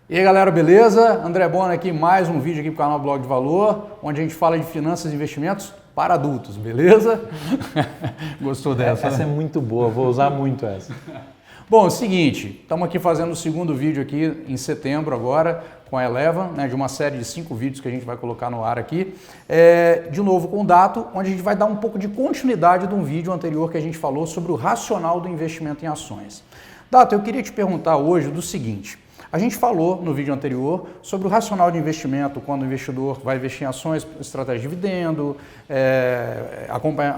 E aí galera, beleza? André Bona aqui, mais um vídeo aqui pro canal Blog de Valor, onde a gente fala de finanças e investimentos para adultos, beleza? Gostou dessa? Essa é muito boa, vou usar muito essa. Bom, é o seguinte, estamos aqui fazendo o segundo vídeo aqui em setembro agora, com a Eleven, né, de uma série de 5 vídeos que a gente vai colocar no ar aqui, de novo com o Dato, onde a gente vai dar um pouco de continuidade de um vídeo anterior que a gente falou sobre o racional do investimento em ações. Dato, eu queria te perguntar hoje do seguinte: a gente falou no vídeo anterior sobre o racional de investimento, quando o investidor vai investir em ações, estratégia de dividendo,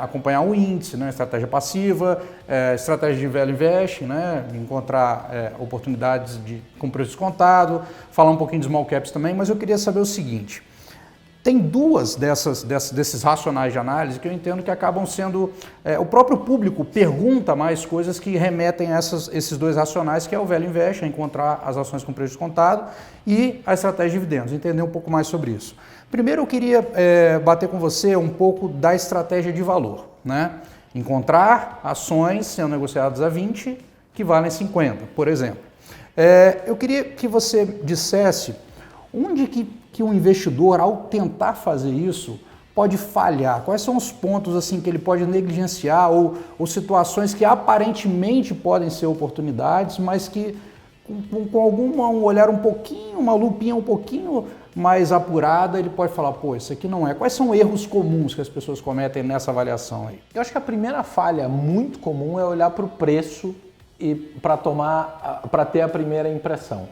acompanhar o índice, né, estratégia passiva, estratégia de value invest, né, encontrar oportunidades com preço descontado, falar um pouquinho de small caps também, mas eu queria saber o seguinte: tem duas desses racionais de análise que eu entendo que acabam sendo... o próprio público pergunta mais coisas que remetem a esses dois racionais, que é o value invest, encontrar as ações com preço descontado, e a estratégia de dividendos, entender um pouco mais sobre isso. Primeiro eu queria bater com você um pouco da estratégia de valor, né? Encontrar ações sendo negociadas a 20 que valem 50, por exemplo. Eu queria que você dissesse onde que um investidor, ao tentar fazer isso, pode falhar? Quais são os pontos assim que ele pode negligenciar ou situações que aparentemente podem ser oportunidades, mas que com um olhar um pouquinho, uma lupinha um pouquinho mais apurada, ele pode falar, pô, isso aqui não é. Quais são erros comuns que as pessoas cometem nessa avaliação aí? Eu acho que a primeira falha muito comum é olhar para o preço e para ter a primeira impressão.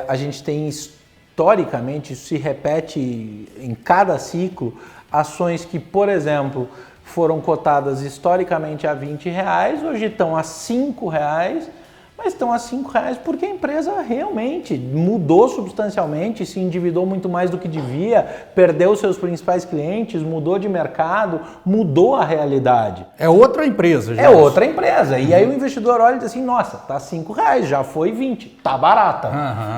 A gente tem historicamente, isso se repete em cada ciclo, ações que, por exemplo, foram cotadas historicamente a R$20, hoje estão a R$5, mas estão a R$5 porque a empresa realmente mudou substancialmente, se endividou muito mais do que devia, perdeu seus principais clientes, mudou de mercado, mudou a realidade. É outra empresa, já. É outra empresa. E aí o investidor olha e diz assim, nossa, tá R$5, já foi 20, tá barata.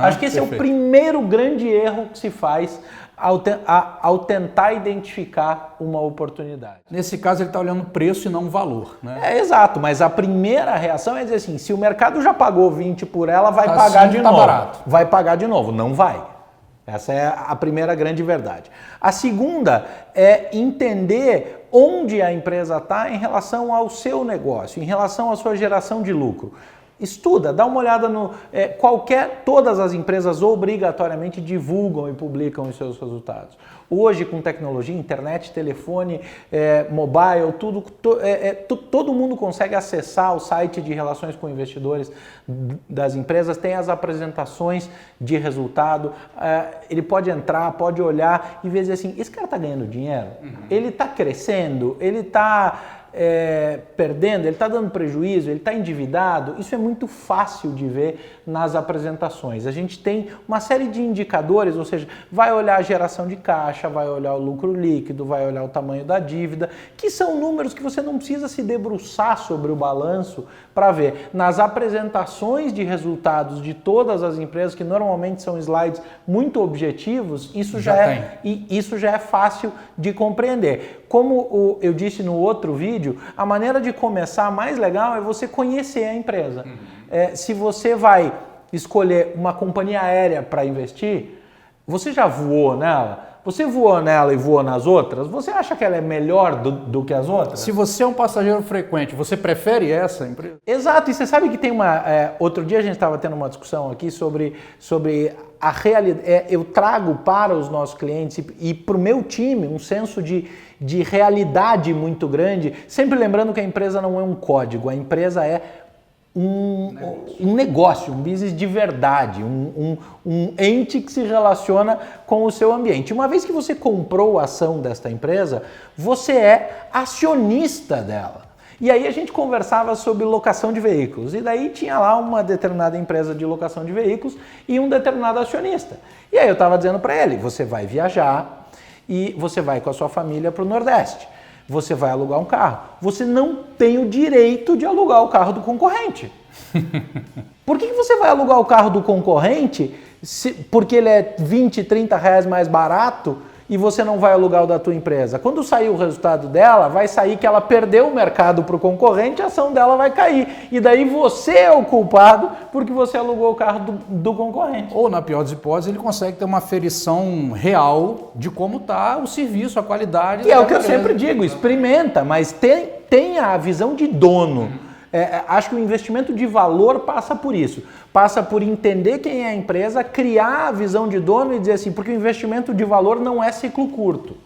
Acho que esse é o primeiro grande erro que se faz ao tentar identificar uma oportunidade. Nesse caso ele está olhando preço e não valor, né? Exato, mas a primeira reação é dizer assim, se o mercado já pagou 20 por ela, vai pagar de novo. Barato. Vai pagar de novo, não vai. Essa é a primeira grande verdade. A segunda é entender onde a empresa está em relação ao seu negócio, em relação à sua geração de lucro. Estuda, dá uma olhada no... todas as empresas obrigatoriamente divulgam e publicam os seus resultados. Hoje, com tecnologia, internet, telefone, mobile, todo mundo consegue acessar o site de relações com investidores das empresas, tem as apresentações de resultado, ele pode entrar, pode olhar e ver assim, esse cara está ganhando dinheiro? Ele está crescendo? Ele está... perdendo, ele está dando prejuízo, ele está endividado? Isso é muito fácil de ver nas apresentações. A gente tem uma série de indicadores, ou seja, vai olhar a geração de caixa, vai olhar o lucro líquido, vai olhar o tamanho da dívida, que são números que você não precisa se debruçar sobre o balanço para ver. Nas apresentações de resultados de todas as empresas, que normalmente são slides muito objetivos, isso já é fácil de compreender. Como eu disse no outro vídeo, a maneira de começar mais legal é você conhecer a empresa. Se você vai escolher uma companhia aérea para investir, você já voou nela? Você voou nela e voou nas outras? Você acha que ela é melhor do que as outras? Se você é um passageiro frequente, você prefere essa empresa? Exato, e você sabe que tem uma... outro dia a gente estava tendo uma discussão aqui sobre a realidade. Eu trago para os nossos clientes e para o meu time um senso de realidade muito grande, sempre lembrando que a empresa não é um código, a empresa é um negócio, um business de verdade, um ente que se relaciona com o seu ambiente. Uma vez que você comprou a ação desta empresa, você é acionista dela. E aí a gente conversava sobre locação de veículos, e daí tinha lá uma determinada empresa de locação de veículos e um determinado acionista. E aí eu estava dizendo para ele, você vai viajar e você vai com a sua família para o Nordeste. Você vai alugar um carro. Você não tem o direito de alugar o carro do concorrente. Por que você vai alugar o carro do concorrente porque ele é 20, 30 reais mais barato e você não vai alugar o da tua empresa. Quando sair o resultado dela, vai sair que ela perdeu o mercado para o concorrente, a ação dela vai cair. E daí você é o culpado porque você alugou o carro do concorrente. Ou, na pior das hipóteses, ele consegue ter uma aferição real de como está o serviço, a qualidade. Que é o que eu sempre digo, experimenta, mas tenha a visão de dono. Acho que o investimento de valor passa por isso. Passa por entender quem é a empresa, criar a visão de dono e dizer assim, porque o investimento de valor não é ciclo curto.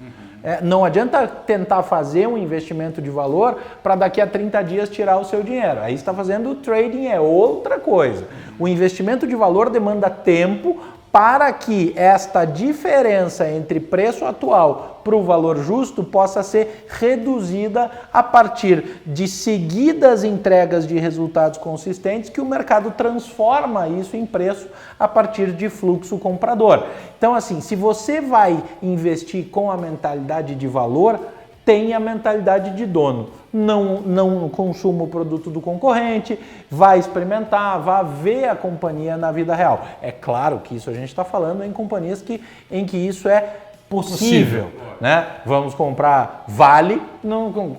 Não adianta tentar fazer um investimento de valor para daqui a 30 dias tirar o seu dinheiro. Aí está fazendo trading, é outra coisa. O investimento de valor demanda tempo para que esta diferença entre preço atual para o valor justo possa ser reduzida a partir de seguidas entregas de resultados consistentes que o mercado transforma isso em preço a partir de fluxo comprador. Então, assim, se você vai investir com a mentalidade de valor, tenha a mentalidade de dono. Não consuma o produto do concorrente, vá experimentar, vá ver a companhia na vida real. É claro que isso a gente está falando em companhias em que isso é possível. Né? Vamos comprar Vale,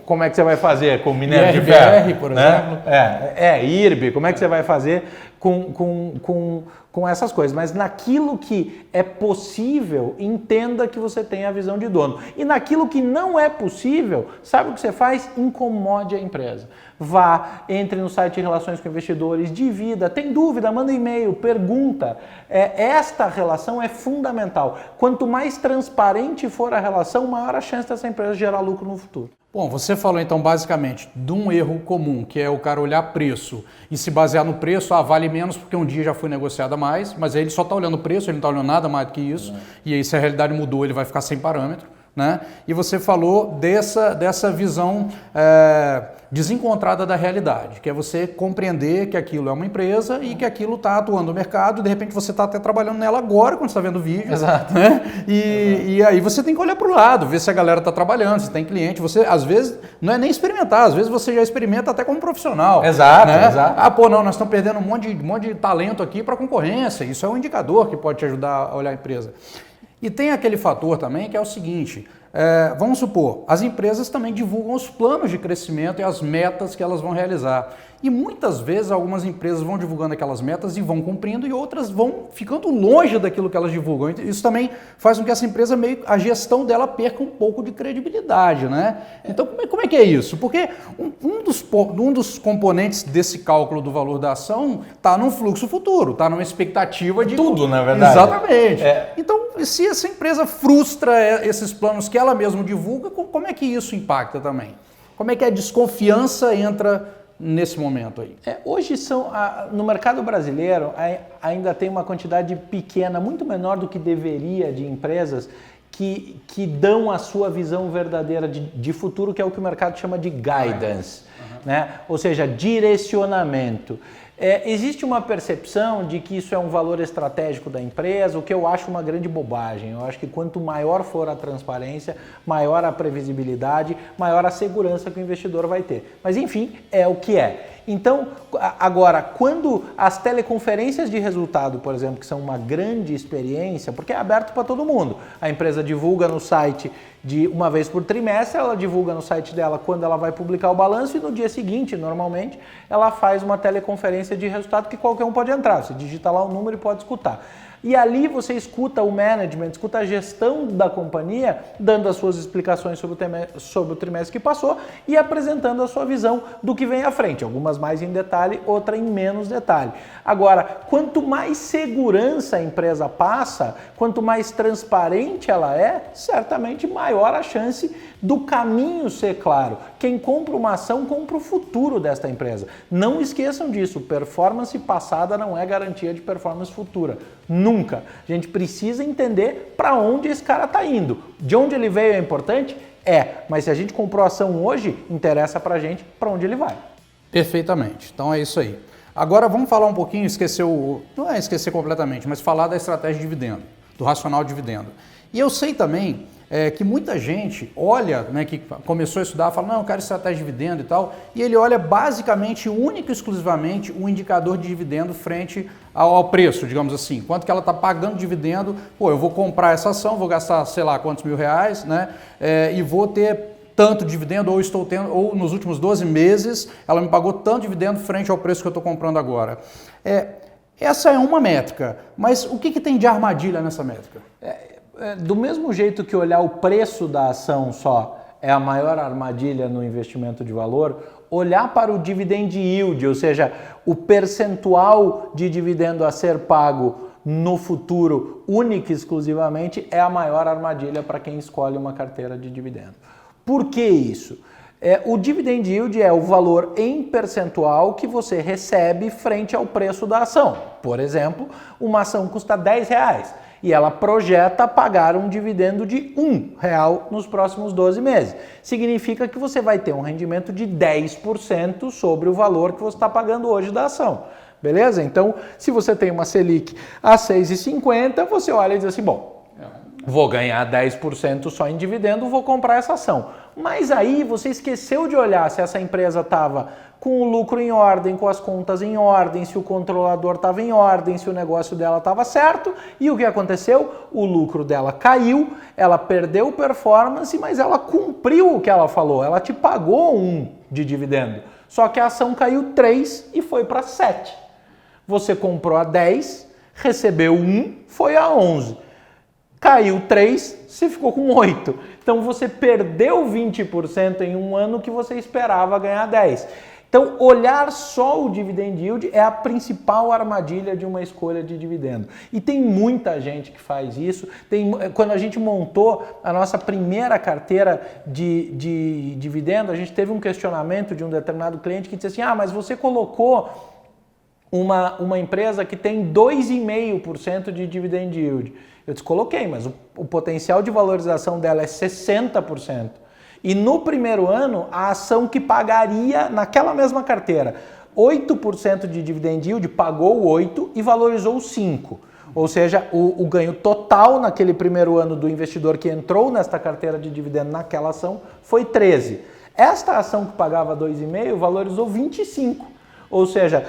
como é que você vai fazer com minério de ferro? Por exemplo. IRB, como é que você vai fazer com essas coisas? Mas naquilo que é possível, entenda que você tem a visão de dono. E naquilo que não é possível, sabe o que você faz? Incomode a empresa. Vá, entre no site de relações com investidores, divida, tem dúvida, manda e-mail, pergunta. Esta relação é fundamental. Quanto mais transparente for a relação, maior a chance dessa empresa gerar lucro no futuro. Bom, você falou então basicamente de um erro comum, que é o cara olhar preço e se basear no preço, vale menos porque um dia já foi negociado a mais, mas aí ele só está olhando o preço, ele não está olhando nada mais do que isso, e aí se a realidade mudou ele vai ficar sem parâmetro. Né? E você falou dessa visão desencontrada da realidade, que é você compreender que aquilo é uma empresa e que aquilo está atuando no mercado, e de repente você está até trabalhando nela agora, quando você está vendo o vídeo. Exato. Né? E aí você tem que olhar para o lado, ver se a galera está trabalhando, se tem cliente. Você, às vezes, não é nem experimentar, às vezes você já experimenta até como profissional. Exato, né? exato. Nós estamos perdendo um monte de talento aqui para concorrência. Isso é um indicador que pode te ajudar a olhar a empresa. E tem aquele fator também que é o seguinte, vamos supor, as empresas também divulgam os planos de crescimento e as metas que elas vão realizar. E muitas vezes algumas empresas vão divulgando aquelas metas e vão cumprindo e outras vão ficando longe daquilo que elas divulgam. Isso também faz com que essa empresa, a gestão dela perca um pouco de credibilidade, né? Então como é que é isso? Porque um dos componentes desse cálculo do valor da ação está num fluxo futuro, está numa expectativa de... Tudo, na verdade. Exatamente. Então, se essa empresa frustra esses planos que ela mesma divulga, como é que isso impacta também? Como é que a desconfiança entra nesse momento aí? Hoje no mercado brasileiro ainda tem uma quantidade pequena, muito menor do que deveria, de empresas que dão a sua visão verdadeira de futuro, que é o que o mercado chama de guidance, né? Ou seja, direcionamento. Existe uma percepção de que isso é um valor estratégico da empresa, o que eu acho uma grande bobagem. Eu acho que quanto maior for a transparência, maior a previsibilidade, maior a segurança que o investidor vai ter. Mas enfim, é o que é. Então, agora, quando as teleconferências de resultado, por exemplo, que são uma grande experiência, porque é aberto para todo mundo. A empresa divulga no site de uma vez por trimestre, ela divulga no site dela quando ela vai publicar o balanço e no dia seguinte, normalmente, ela faz uma teleconferência de resultado que qualquer um pode entrar. Você digita lá o número e pode escutar. E ali você escuta o management, escuta a gestão da companhia, dando as suas explicações sobre o trimestre que passou e apresentando a sua visão do que vem à frente. Algumas mais em detalhe, outra em menos detalhe. Agora, quanto mais segurança a empresa passa, quanto mais transparente ela é, certamente maior a chance do caminho ser claro. Quem compra uma ação, compra o futuro desta empresa. Não esqueçam disso, performance passada não é garantia de performance futura. Nunca. A gente precisa entender para onde esse cara está indo. De onde ele veio é importante? Mas se a gente comprou a ação hoje, interessa para a gente para onde ele vai. Perfeitamente. Então é isso aí. Agora vamos falar um pouquinho, não é esquecer completamente, mas falar da estratégia de dividendo, do racional de dividendo. E eu sei também que muita gente olha, né, que começou a estudar, fala, não, eu quero estratégia de dividendo e tal, e ele olha basicamente, única e exclusivamente, o indicador de dividendo frente ao preço, digamos assim. Quanto que ela está pagando dividendo, pô, eu vou comprar essa ação, vou gastar, sei lá, quantos R$1.000, né, e vou ter tanto dividendo, ou estou tendo, ou nos últimos 12 meses, ela me pagou tanto dividendo frente ao preço que eu estou comprando agora. Essa é uma métrica, mas o que tem de armadilha nessa métrica? Do mesmo jeito que olhar o preço da ação só é a maior armadilha no investimento de valor, olhar para o dividend yield, ou seja, o percentual de dividendo a ser pago no futuro, única e exclusivamente, é a maior armadilha para quem escolhe uma carteira de dividendo. Por que isso? O dividend yield é o valor em percentual que você recebe frente ao preço da ação. Por exemplo, uma ação custa R$10 e ela projeta pagar um dividendo de R$1 nos próximos 12 meses. Significa que você vai ter um rendimento de 10% sobre o valor que você está pagando hoje da ação. Beleza? Então, se você tem uma Selic a 6,50, você olha e diz assim, bom, vou ganhar 10% só em dividendo, vou comprar essa ação. Mas aí você esqueceu de olhar se essa empresa estava com o lucro em ordem, com as contas em ordem, se o controlador estava em ordem, se o negócio dela estava certo. E o que aconteceu? O lucro dela caiu, ela perdeu performance, mas ela cumpriu o que ela falou. Ela te pagou 1 de dividendo. Só que a ação caiu 3 e foi para 7. Você comprou a 10, recebeu 1, foi a 11. Caiu 3, você ficou com 8. Então você perdeu 20% em um ano que você esperava ganhar 10. Então olhar só o dividend yield é a principal armadilha de uma escolha de dividendo. E tem muita gente que faz isso. Quando a gente montou a nossa primeira carteira de dividendo, a gente teve um questionamento de um determinado cliente que disse assim, mas você colocou uma empresa que tem 2,5% de dividend yield. Eu descoloquei, mas o potencial de valorização dela é 60%. E no primeiro ano, a ação que pagaria naquela mesma carteira 8% de dividend yield pagou 8% e valorizou 5%. Ou seja, o ganho total naquele primeiro ano do investidor que entrou nesta carteira de dividendo naquela ação foi 13%. Esta ação que pagava 2,5% valorizou 25%. Ou seja,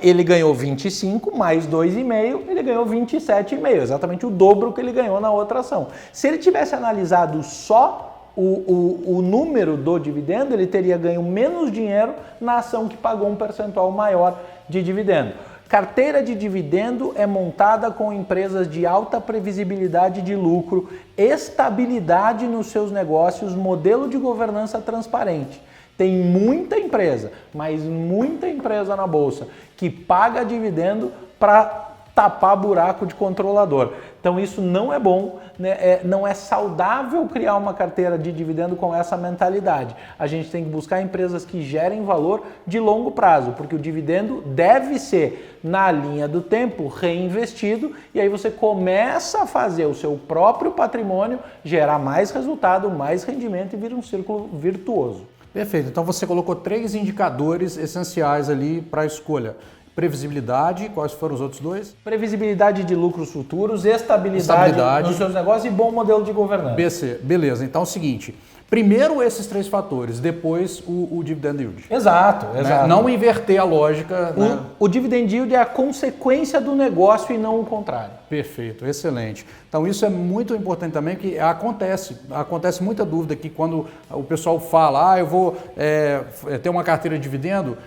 ele ganhou 25 mais 2,5, ele ganhou 27,5, exatamente o dobro que ele ganhou na outra ação. Se ele tivesse analisado só o número do dividendo, ele teria ganho menos dinheiro na ação que pagou um percentual maior de dividendo. Carteira de dividendo é montada com empresas de alta previsibilidade de lucro, estabilidade nos seus negócios, modelo de governança transparente. Tem muita empresa, mas muita empresa na bolsa que paga dividendo para tapar buraco de controlador. Então isso não é bom, né? Não é saudável criar uma carteira de dividendo com essa mentalidade. A gente tem que buscar empresas que gerem valor de longo prazo, porque o dividendo deve ser, na linha do tempo, reinvestido, e aí você começa a fazer o seu próprio patrimônio gerar mais resultado, mais rendimento e vira um círculo virtuoso. Perfeito. Então você colocou 3 indicadores essenciais ali para a escolha. Previsibilidade, quais foram os outros 2? Previsibilidade de lucros futuros, estabilidade nos seus negócios e bom modelo de governança. Beleza. Então é o seguinte, primeiro esses 3 fatores, depois o dividend yield. Exato. Né? Não inverter a lógica. O dividend yield é a consequência do negócio e não o contrário. Perfeito, excelente. Então isso é muito importante também, que acontece muita dúvida aqui quando o pessoal fala, eu vou ter uma carteira de dividendo,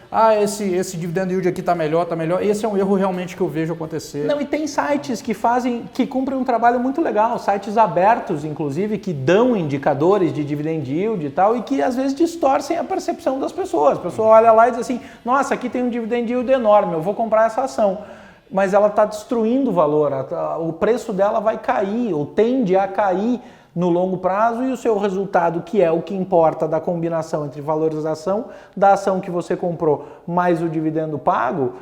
esse dividend yield aqui está melhor. Esse é um erro realmente que eu vejo acontecer. Não, e tem sites que cumprem um trabalho muito legal, sites abertos, inclusive, que dão indicadores de dividend yield e tal, e que às vezes distorcem a percepção das pessoas. A pessoa olha lá e diz assim, nossa, aqui tem um dividend yield enorme, eu vou comprar essa ação. Mas ela está destruindo o valor, o preço dela vai cair, ou tende a cair no longo prazo, e o seu resultado, que é o que importa da combinação entre valorização da ação que você comprou mais o dividendo pago,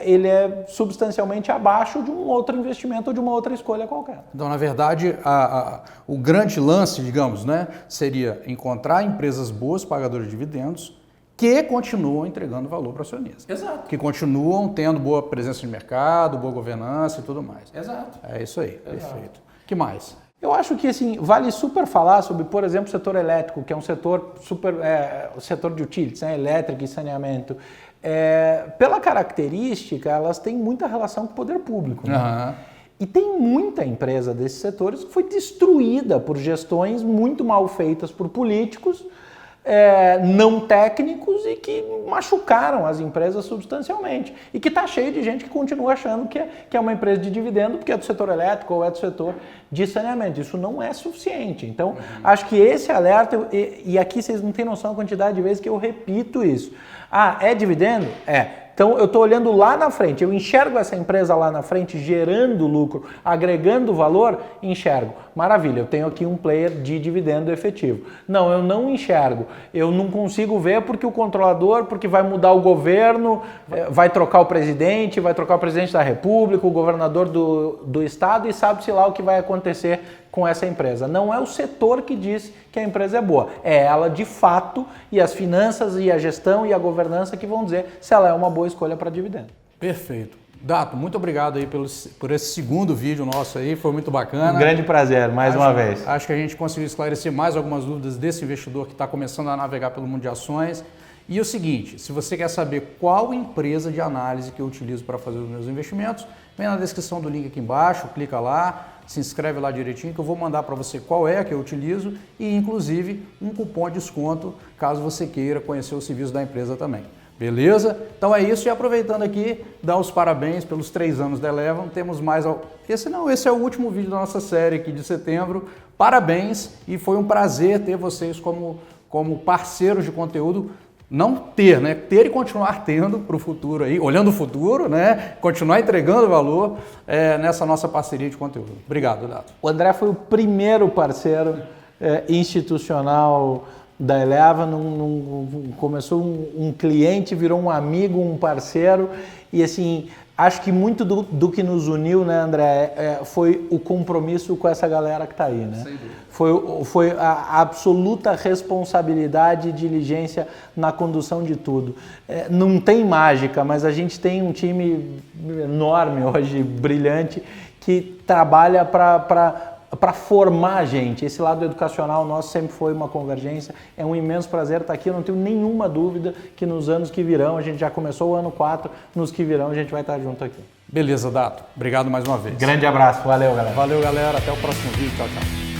ele é substancialmente abaixo de um outro investimento ou de uma outra escolha qualquer. Então, na verdade, o grande lance, digamos, né, seria encontrar empresas boas, pagadoras de dividendos, que continuam entregando valor para o acionista. Exato. Que continuam tendo boa presença de mercado, boa governança e tudo mais. Exato. É isso aí, perfeito. Que mais? Eu acho que assim, vale super falar sobre, por exemplo, o setor elétrico, que é um setor o setor de utilities, né? Elétrica e saneamento. Pela característica, elas têm muita relação com o poder público. Né? Uhum. E tem muita empresa desses setores que foi destruída por gestões muito mal feitas por políticos, não técnicos e que machucaram as empresas substancialmente. E que está cheio de gente que continua achando que é uma empresa de dividendo porque é do setor elétrico ou é do setor de saneamento. Isso não é suficiente. Então, acho que esse alerta, e aqui vocês não têm noção da quantidade de vezes que eu repito isso. É dividendo? Então, eu estou olhando lá na frente, eu enxergo essa empresa lá na frente gerando lucro, agregando valor, enxergo. Maravilha, eu tenho aqui um player de dividendo efetivo. Não, eu não enxergo, eu não consigo ver porque o controlador, porque vai mudar o governo, vai trocar o presidente da república, o governador do estado e sabe-se lá o que vai acontecer com essa empresa. Não é o setor que diz que a empresa é boa, é ela de fato e as finanças e a gestão e a governança que vão dizer se ela é uma boa escolha para dividendo. Perfeito. Dato, muito obrigado aí por esse segundo vídeo nosso aí, foi muito bacana. Um grande prazer, mais uma vez. Acho que a gente conseguiu esclarecer mais algumas dúvidas desse investidor que está começando a navegar pelo mundo de ações. E o seguinte, se você quer saber qual empresa de análise que eu utilizo para fazer os meus investimentos, vem na descrição do link aqui embaixo, clica lá, se inscreve lá direitinho que eu vou mandar para você qual é a que eu utilizo e inclusive um cupom de desconto caso você queira conhecer o serviço da empresa também. Beleza? Então é isso e aproveitando aqui, dar os parabéns pelos 3 anos da Eleven, temos mais... Esse é o último vídeo da nossa série aqui de setembro, parabéns e foi um prazer ter vocês como parceiros de conteúdo. Não ter, né? Ter e continuar tendo para o futuro aí, olhando o futuro, né? Continuar entregando valor nessa nossa parceria de conteúdo. Obrigado, Dato. O André foi o primeiro parceiro institucional da Eleven, começou um cliente, virou um amigo, um parceiro e assim, acho que muito do que nos uniu, né, André, foi o compromisso com essa galera que está aí, né? Sem dúvida. Foi a absoluta responsabilidade e diligência na condução de tudo. Não tem mágica, mas a gente tem um time enorme hoje, brilhante, que trabalha para formar a gente. Esse lado educacional nosso sempre foi uma convergência. É um imenso prazer estar aqui. Eu não tenho nenhuma dúvida que nos anos que virão, a gente já começou o ano 4, nos que virão a gente vai estar junto aqui. Beleza, Dato. Obrigado mais uma vez. Grande abraço. Valeu, galera. Valeu, galera. Até o próximo vídeo. Tchau, tchau.